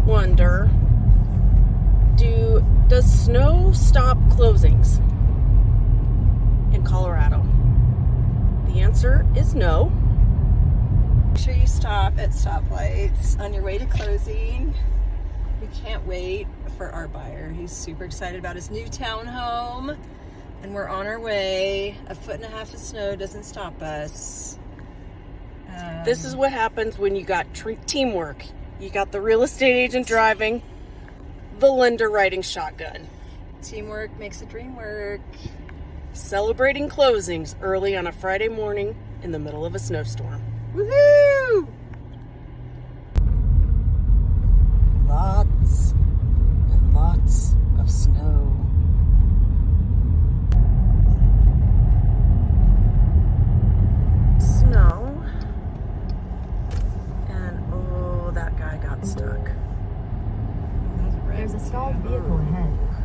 wonder, does snow stop closings in Colorado? The answer is no. Make sure you stop at stoplights on your way to closing. We can't wait for our buyer. He's super excited about his new townhome, and we're on our way. 1.5 feet of snow doesn't stop us. This is what happens when you got teamwork. You got the real estate agent driving, the lender riding shotgun. Teamwork makes the dream work. Celebrating closings early on a Friday morning in the middle of a snowstorm. Woohoo! Lots and lots of snow. Snow. And oh, that guy got stuck. There's a stalled vehicle ahead.